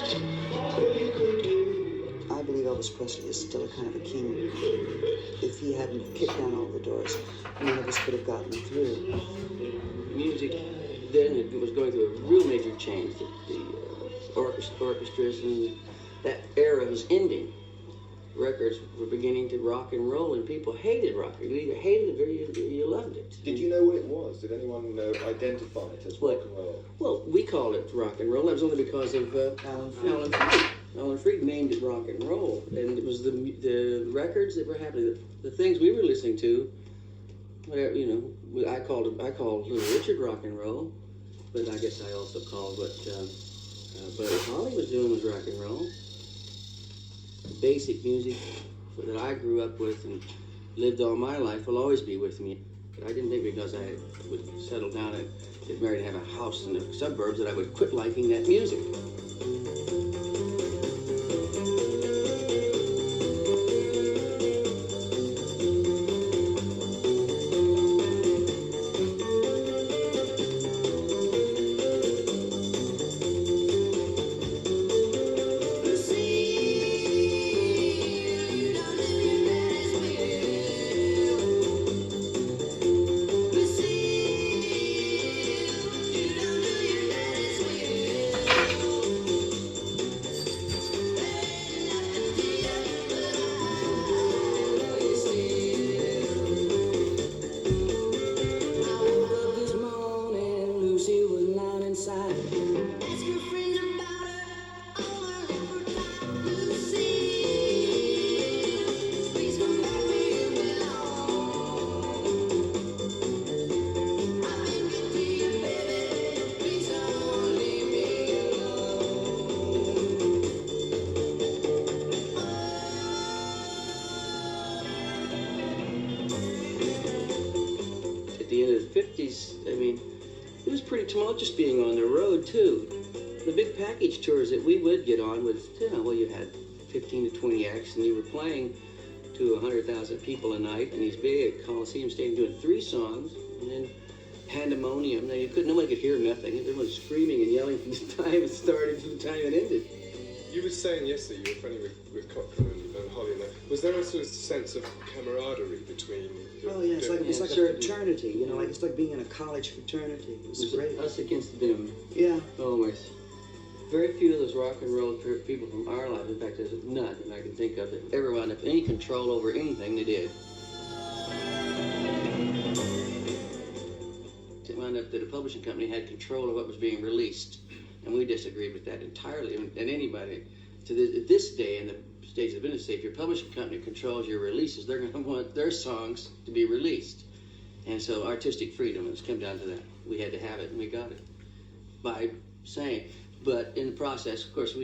I believe Elvis Presley is still a kind of a king. If he hadn't kicked down all the doors, none of us could have gotten through. Music then it was going through a real major change. The orchestras and that era was ending. Records were beginning to rock and roll, and people hated rock. You either hated it or you loved it. Did you know what it was? Did anyone identify it as rock and roll? Well, we called it rock and roll. That was only because of Alan Freed. Alan Freed named it rock and roll, and it was the records that were happening, the things we were listening to. Whatever, you know, I called Little Richard rock and roll, but I guess I also called what Buddy Holly was doing was rock and roll. Basic music that I grew up with and lived all my life will always be with me. But I didn't think because I would settle down and get married and have a house in the suburbs that I would quit liking that music. Tumultuous being on the road too. The big package tours that we would get on was, you had 15 to 20 acts, and you were playing to 100,000 people a night in these big Coliseum stadiums doing 3 songs, and then pandemonium. Now nobody could hear nothing. Everyone was screaming and yelling from the time it started to the time it ended. You were saying yesterday you were friendly with Cochran and Holly, and that. Was there a sort of sense of camaraderie between? Oh yeah, it's like a fraternity. You know, like it's like being in a college fraternity. It was great. Us against them. Yeah. Always. Very few of those rock and roll people from our lives, in fact, there's none that I can think of that ever wound up any control over anything they did. It wound up that a publishing company had control of what was being released, and we disagreed with that entirely. And anybody to this day in the States of Venice, if your publishing company controls your releases, they're going to want their songs to be released. And so artistic freedom has come down to that. We had to have it, and we got it by saying. But in the process, of course,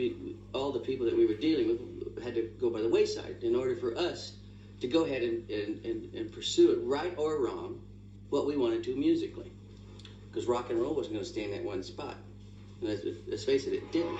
all the people that we were dealing with had to go by the wayside in order for us to go ahead and pursue it, right or wrong, what we wanted to musically. Because rock and roll wasn't going to stay in that one spot. And let's face it, it didn't.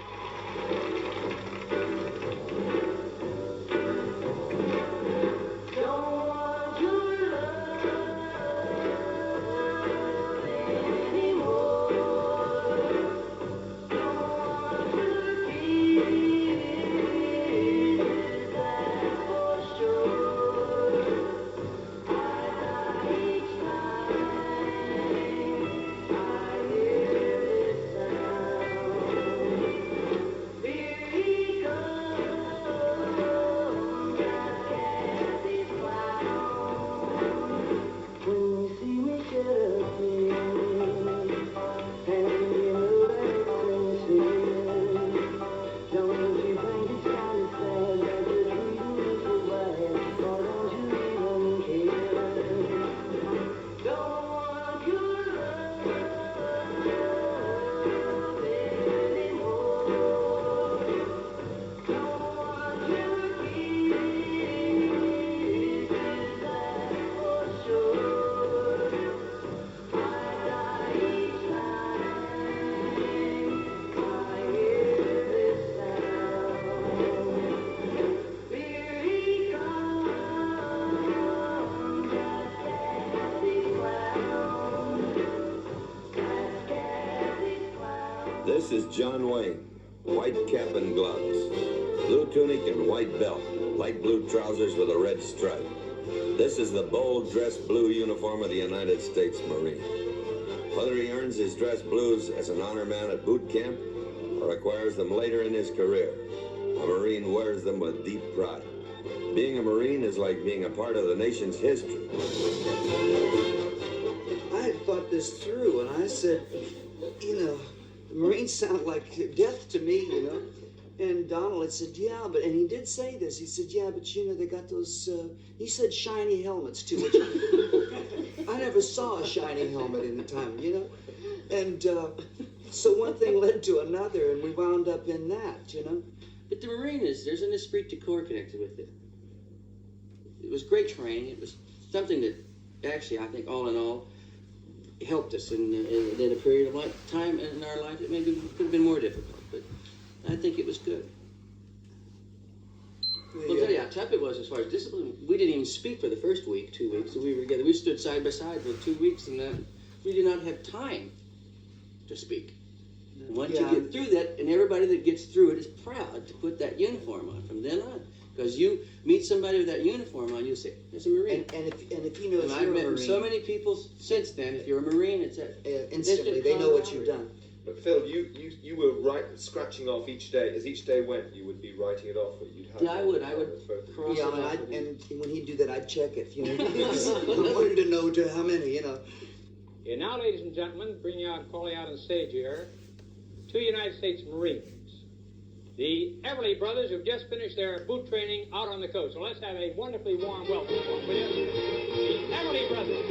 This is John Wayne. white cap and gloves, blue tunic and white belt, light blue trousers with a red stripe. This is the bold dress blue uniform of the United States Marine. Whether he earns his dress blues as an honor man at boot camp or acquires them later in his career, a Marine wears them with deep pride. Being a Marine is like being a part of the nation's history. I had thought this through, and I said, you know, the Marines sound like death to me, you know. And Donald had said, yeah, but, and he did say this. He said, yeah, but you know, they got those, he said shiny helmets too, which I never saw a shiny helmet in the time, you know. And so one thing led to another, and we wound up in that, you know. But the Marine there's an esprit de corps connected with it. It was great training. It was something that actually, I think, all in all, helped us in a period of time in our life that maybe could have been more difficult. But I think it was good. I'll tell you how tough it was as far as discipline. We didn't even speak for the first week, 2 weeks that we were together. We stood side by side for 2 weeks, and we did not have time to speak. And once you get through that, and everybody that gets through it is proud to put that uniform on from then on. Because you meet somebody with that uniform on, you'll say, "There's a Marine." And if you know, and I've met so many people since then. If you're a Marine, it's instantly they know what you've done. But Phil, you were scratching off each day. As each day went, you would be writing it off. You'd have I would cross it off. And when he'd do that, I'd check it. You know, I wanted to know to how many. You know. And now, ladies and gentlemen, calling out on stage here, 2 United States Marines. The Everly brothers have just finished their boot training out on the coast. So let's have a wonderfully warm welcome for them, will you? The Everly brothers.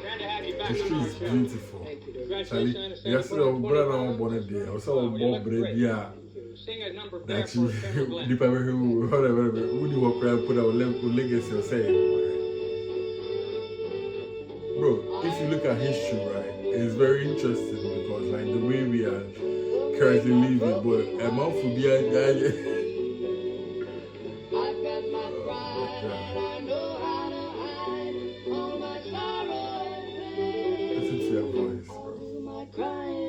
Glad to have you back. The street is beautiful. Congratulations. Yesterday, brother on Bonnet, I saw Bob Brevia. Sing a number That for you, Cameron Glenn. the people who do what crowd put our legacy or say. Bro, if you look at history, right, it's very interesting because, like, the way we are currently living, but a month will be a listen to your voice, bro.